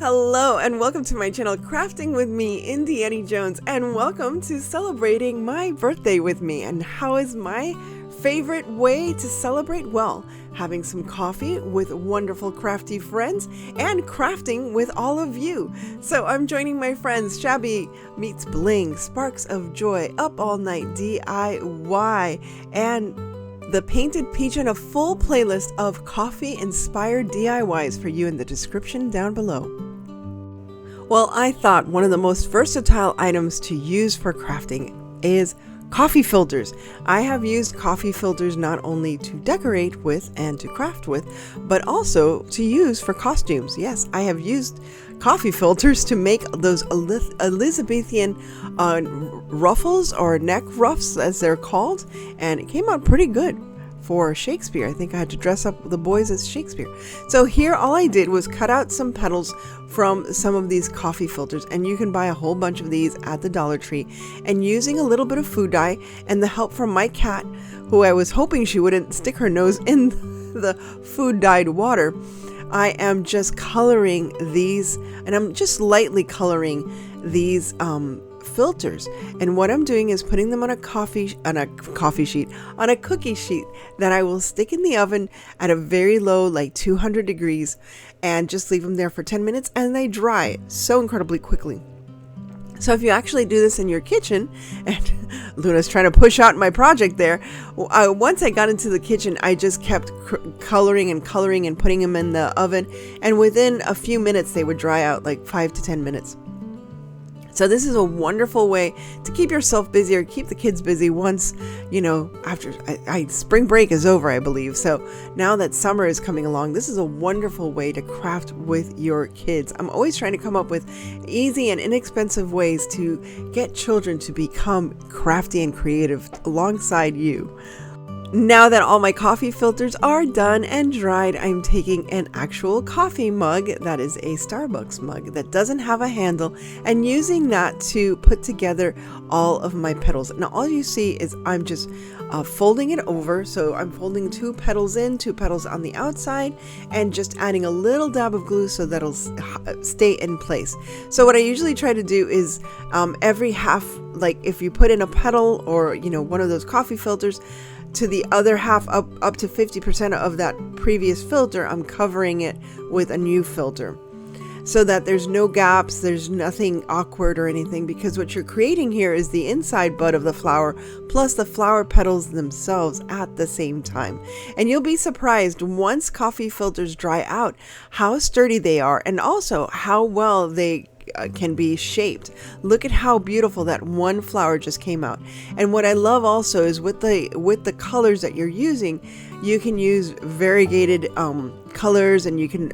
Hello and welcome to my channel Crafting with me, Indiana Jones, and welcome to celebrating my birthday with me. And how is my favorite way to celebrate? Well, having some coffee with wonderful crafty friends and crafting with all of you. So I'm joining my friends Shabby meets Bling, Sparks of Joy, Up All Night DIY, and the Painted Peach, and a full playlist of coffee-inspired DIYs for you in the description down below. Well, I thought one of the most versatile items to use for crafting is coffee filters. I have used coffee filters not only to decorate with and to craft with, but also to use for costumes. Yes, I have used coffee filters to make those Elizabethan ruffles or neck ruffs as they're called, and it came out pretty good for Shakespeare. I think I had to dress up the boys as Shakespeare. So here all I did was cut out some petals from some of these coffee filters, and you can buy a whole bunch of these at the Dollar Tree. And using a little bit of food dye and the help from my cat, who I was hoping she wouldn't stick her nose in the food dyed water, I am just coloring these, and I'm just lightly coloring these filters. And what I'm doing is putting them on a cookie sheet that I will stick in the oven at a very low, like 200 degrees, and just leave them there for 10 minutes, and they dry so incredibly quickly. So if you actually do this in your kitchen, and Luna's trying to push out my project there, once I got into the kitchen, I just kept coloring and putting them in the oven, and within a few minutes they would dry out, like 5 to 10 minutes. So this is a wonderful way to keep yourself busy or keep the kids busy once, after spring break is over, I believe. So now that summer is coming along, this is a wonderful way to craft with your kids. I'm always trying to come up with easy and inexpensive ways to get children to become crafty and creative alongside you. Now that all my coffee filters are done and dried, I'm taking an actual coffee mug, that is a Starbucks mug that doesn't have a handle, and using that to put together all of my petals. Now all you see is I'm just folding it over. So I'm folding 2 petals in, 2 petals on the outside, and just adding a little dab of glue so that'll stay in place. So what I usually try to do is every half, like if you put in a petal or one of those coffee filters, to the other half, up to 50% of that previous filter, I'm covering it with a new filter so that there's no gaps, there's nothing awkward or anything, because what you're creating here is the inside bud of the flower plus the flower petals themselves at the same time. And you'll be surprised once coffee filters dry out how sturdy they are, and also how well they can be shaped. Look at how beautiful that one flower just came out. And what I love also is with the colors that you're using, you can use variegated colors, and you can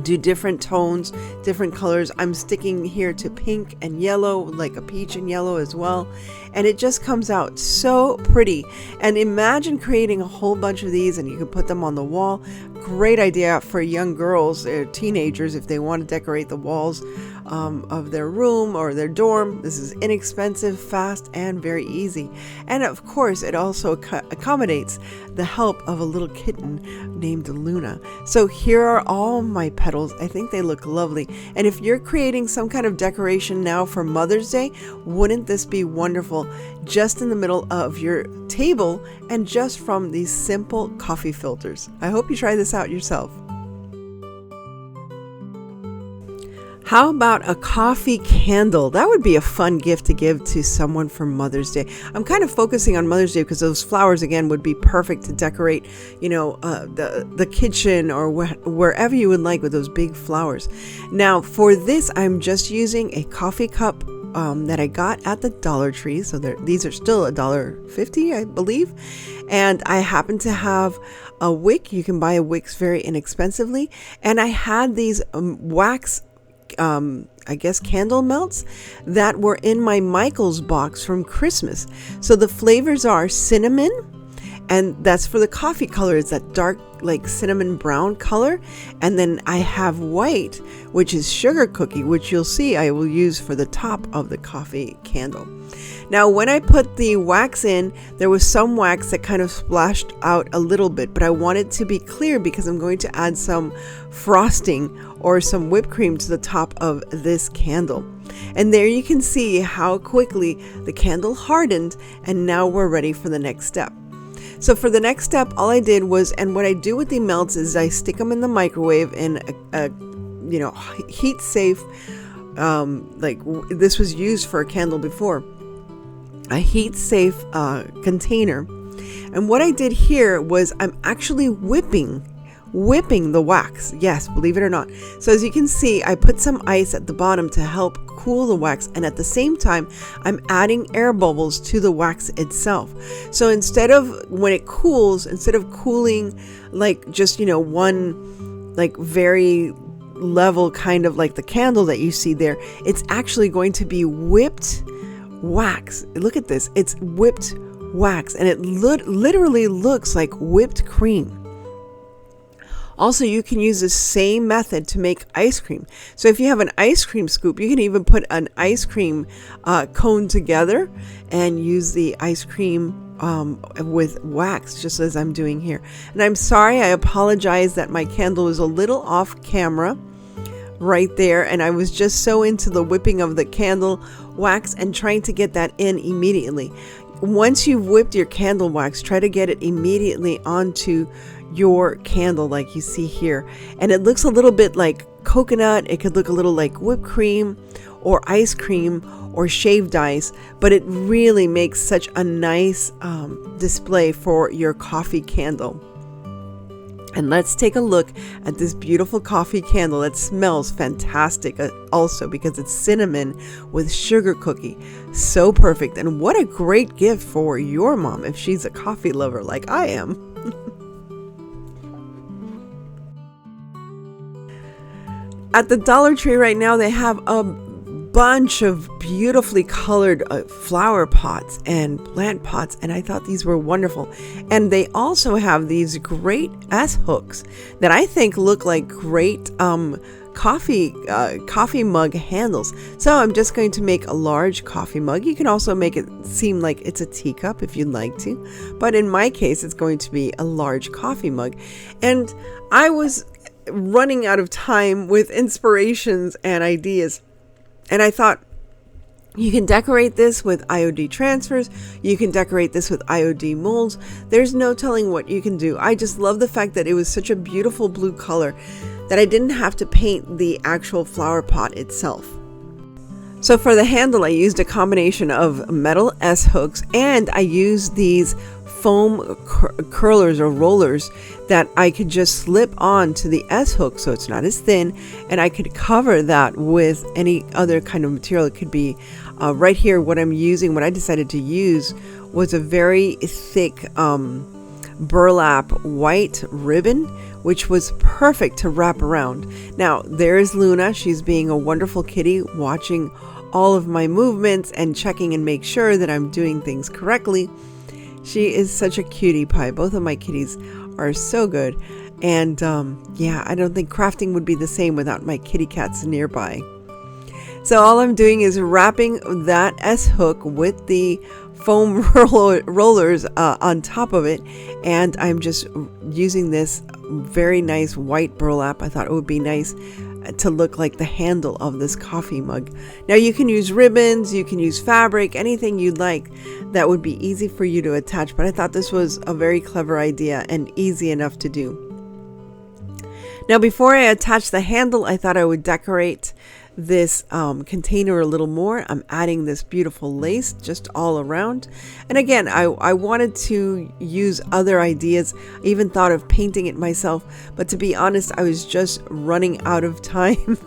do different tones, different colors. I'm sticking here to pink and yellow, like a peach and yellow as well, and it just comes out so pretty. And imagine creating a whole bunch of these, and you can put them on the wall. Great idea for young girls or teenagers if they want to decorate the walls of their room or their dorm. This is inexpensive, fast, and very easy. And of course, it also accommodates the help of a little kitten named Luna. So here are all my petals. I think they look lovely. And if you're creating some kind of decoration now for Mother's Day, wouldn't this be wonderful? Just in the middle of your table, and just from these simple coffee filters. I hope you try this out yourself. How about a coffee candle? That would be a fun gift to give to someone for Mother's Day. I'm kind of focusing on Mother's Day because those flowers, again, would be perfect to decorate, the kitchen or wherever you would like with those big flowers. Now, for this, I'm just using a coffee cup that I got at the Dollar Tree. So these are still $1.50, I believe. And I happen to have a wick. You can buy a wick very inexpensively. And I had these wax candle melts that were in my Michaels box from Christmas. So the flavors are cinnamon and that's for the coffee color. It's that dark like cinnamon brown color. And then I have white, which is sugar cookie, which you'll see I will use for the top of the coffee candle. Now when I put the wax in, there was some wax that kind of splashed out a little bit, but I want it to be clear because I'm going to add some frosting or some whipped cream to the top of this candle. And there you can see how quickly the candle hardened, and now we're ready for the next step. So for the next step, all I did was, and what I do with the melts is I stick them in the microwave in a heat safe, this was used for a candle before, a heat safe container. And what I did here was I'm actually whipping the wax. Yes, believe it or not. So as you can see, I put some ice at the bottom to help cool the wax, and at the same time I'm adding air bubbles to the wax itself. So instead of when it cools, instead of cooling like just one like very level kind of like the candle that you see there, it's actually going to be whipped wax. Look at this, it's whipped wax, and it literally looks like whipped cream. Also, you can use the same method to make ice cream. So if you have an ice cream scoop, you can even put an ice cream cone together and use the ice cream with wax, just as I'm doing here. And I'm sorry, I apologize that my candle is a little off camera right there, and I was just so into the whipping of the candle wax and trying to get that in immediately. Once you've whipped your candle wax, try to get it immediately onto your candle like you see here. And it looks a little bit like coconut, it could look a little like whipped cream or ice cream or shaved ice, but it really makes such a nice display for your coffee candle. And let's take a look at this beautiful coffee candle that smells fantastic also, because it's cinnamon with sugar cookie. So perfect. And what a great gift for your mom if she's a coffee lover like I am. At the Dollar Tree right now, they have a bunch of beautifully colored flower pots and plant pots, and I thought these were wonderful. And they also have these great S hooks that I think look like great coffee mug handles. So I'm just going to make a large coffee mug. You can also make it seem like it's a teacup if you'd like to, but in my case it's going to be a large coffee mug. And I was running out of time with inspirations and ideas, and I thought, you can decorate this with IOD transfers, you can decorate this with IOD molds. There's no telling what you can do. I just love the fact that it was such a beautiful blue color that I didn't have to paint the actual flower pot itself. So for the handle, I used a combination of metal S hooks, and I used these foam curlers or rollers that I could just slip on to the S hook so it's not as thin, and I could cover that with any other kind of material. It could be right here what I'm using. What I decided to use was a very thick burlap white ribbon, which was perfect to wrap around. Now there's Luna. She's being a wonderful kitty, watching all of my movements and checking and make sure that I'm doing things correctly. She is such a cutie pie. Both of my kitties are so good. And yeah, I don't think crafting would be the same without my kitty cats nearby. So all I'm doing is wrapping that S hook with the foam rollers on top of it. And I'm just using this very nice white burlap. I thought it would be nice to look like the handle of this coffee mug. Now you can use ribbons, you can use fabric, anything you'd like that would be easy for you to attach, but I thought this was a very clever idea and easy enough to do. Now before I attach the handle, I thought I would decorate this container a little more. I'm adding this beautiful lace just all around, and again I wanted to use other ideas. I even thought of painting it myself, but to be honest, I was just running out of time.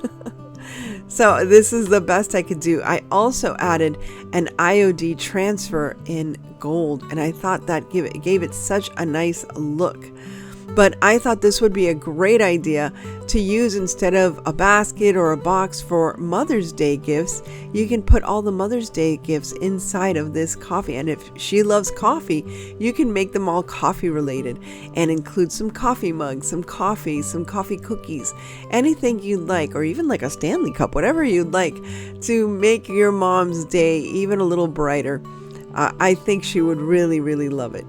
So this is the best I could do. I also added an IOD transfer in gold, and I thought that gave it such a nice look. But I thought this would be a great idea to use instead of a basket or a box for Mother's Day gifts. You can put all the Mother's Day gifts inside of this coffee. And if she loves coffee, you can make them all coffee related and include some coffee mugs, some coffee cookies, anything you'd like, or even like a Stanley cup, whatever you'd like to make your mom's day even a little brighter. I think she would really, really love it.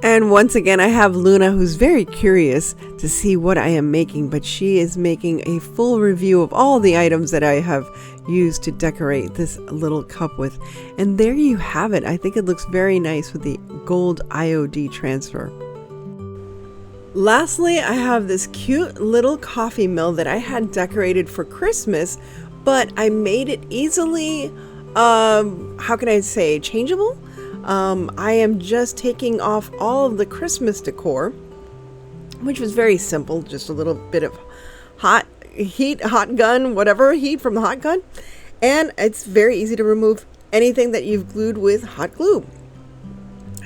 And once again, I have Luna, who's very curious to see what I am making, but she is making a full review of all the items that I have used to decorate this little cup with. And there you have it. I think it looks very nice with the gold IOD transfer. Lastly, I have this cute little coffee mill that I had decorated for Christmas, but I made it easily, how can I say, changeable? I am just taking off all of the Christmas decor, which was very simple, just a little bit of hot gun, whatever heat from the hot gun. And it's very easy to remove anything that you've glued with hot glue.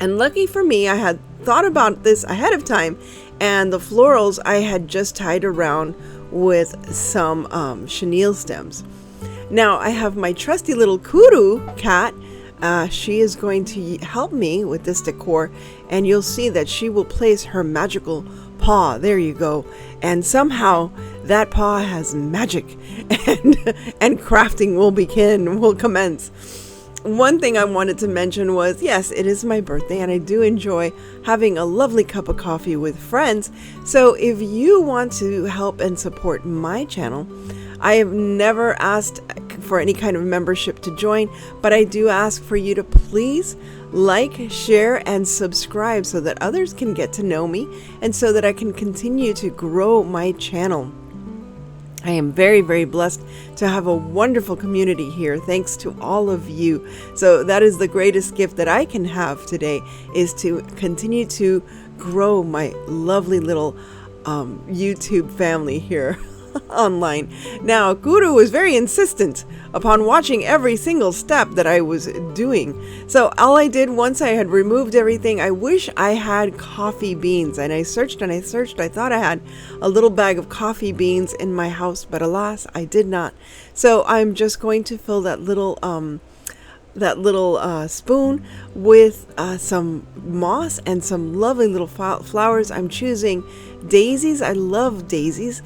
And lucky for me, I had thought about this ahead of time, and the florals I had just tied around with some chenille stems. Now I have my trusty little Kuru cat. She is going to help me with this decor, and you'll see that she will place her magical paw. There you go. And somehow that paw has magic, and crafting will commence. One thing I wanted to mention was, yes, it is my birthday, and I do enjoy having a lovely cup of coffee with friends. So if you want to help and support my channel, I have never asked for any kind of membership to join, but I do ask for you to please like, share, and subscribe so that others can get to know me and so that I can continue to grow my channel. I am very, very blessed to have a wonderful community here, thanks to all of you. So that is the greatest gift that I can have today, is to continue to grow my lovely little YouTube family here online. Now, Kuru was very insistent upon watching every single step that I was doing. So all I did, once I had removed everything, I wish I had coffee beans. And I searched and I searched. I thought I had a little bag of coffee beans in my house, but alas, I did not. So I'm just going to fill that little spoon with some moss and some lovely little flowers. I'm choosing daisies. I love daisies.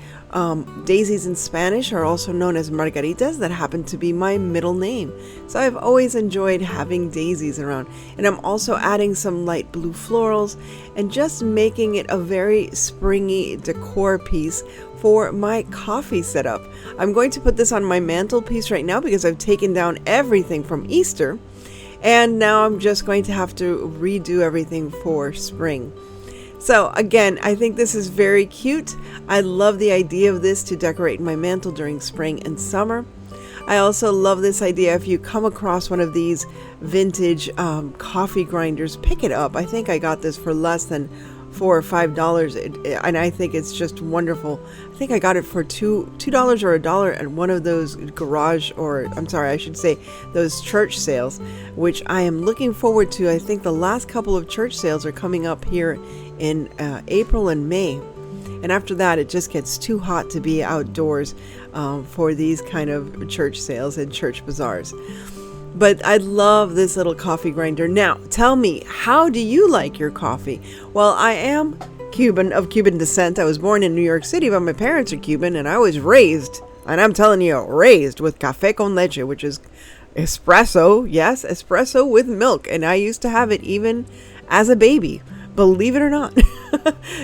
Daisies in Spanish are also known as margaritas. That happen to be my middle name. So I've always enjoyed having daisies around. And I'm also adding some light blue florals and just making it a very springy decor piece for my coffee setup. I'm going to put this on my mantelpiece right now because I've taken down everything from Easter. And now I'm just going to have to redo everything for spring. So again, I think this is very cute. I love the idea of this to decorate my mantle during spring and summer. I also love this idea. If you come across one of these vintage coffee grinders, pick it up. I think I got this for less than $4 or $5, and I think it's just wonderful. I think I got it for $2 or $1 at one of those garage, or I'm sorry, I should say those church sales, which I am looking forward to. I think the last couple of church sales are coming up here in April and May, and after that it just gets too hot to be outdoors for these kind of church sales and church bazaars. But I love this little coffee grinder. Now, tell me, how do you like your coffee? Well, I am Cuban, of Cuban descent. I was born in New York City, but my parents are Cuban, and I was raised, and I'm telling you, raised with café con leche, which is espresso. Yes, espresso with milk. And I used to have it even as a baby, believe it or not.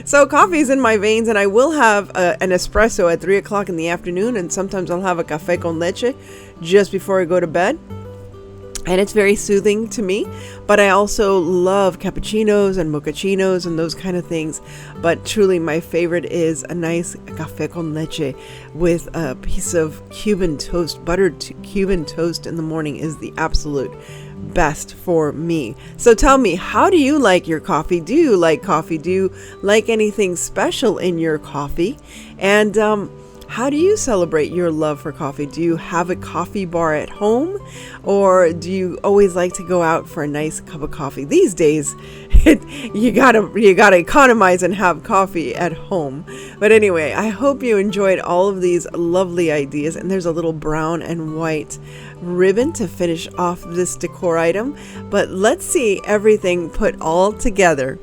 So coffee is in my veins, and I will have an espresso at 3 o'clock in the afternoon, and sometimes I'll have a café con leche just before I go to bed. And it's very soothing to me, but I also love cappuccinos and mochachinos and those kind of things. But truly my favorite is a nice café con leche with a piece of Cuban toast. Buttered Cuban toast in the morning is the absolute best for me. So tell me, how do you like your coffee? Do you like coffee? Do you like anything special in your coffee? And how do you celebrate your love for coffee? Do you have a coffee bar at home, or do you always like to go out for a nice cup of coffee? These days, you gotta economize and have coffee at home. But anyway, I hope you enjoyed all of these lovely ideas. And there's a little brown and white ribbon to finish off this decor item. But let's see everything put all together.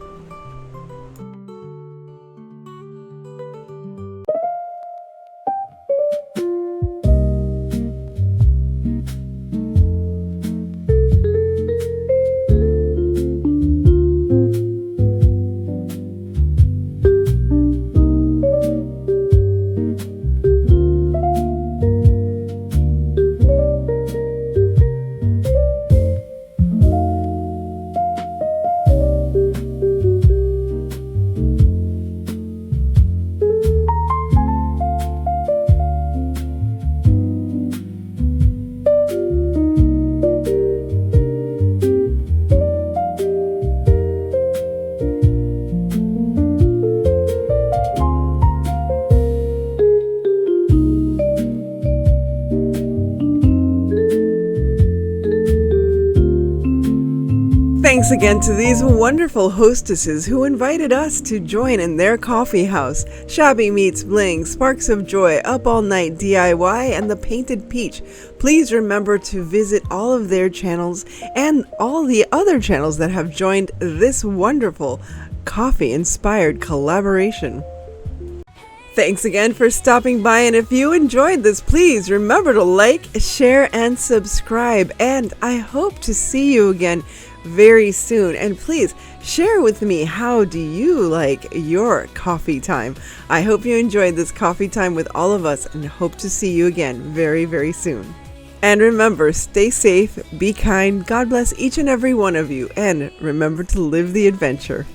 Thanks again to these wonderful hostesses who invited us to join in their coffee house. Shabby meets Bling, Sparks of Joy, Up All Night DIY, and The Painted Peach. Please remember to visit all of their channels and all the other channels that have joined this wonderful coffee-inspired collaboration. Thanks again for stopping by, and if you enjoyed this, please remember to like, share, and subscribe. And I hope to see you again very soon. And please share with me, how do you like your coffee time? I hope you enjoyed this coffee time with all of us, and hope to see you again very, very soon. And remember, stay safe, be kind, God bless each and every one of you, and remember to live the adventure.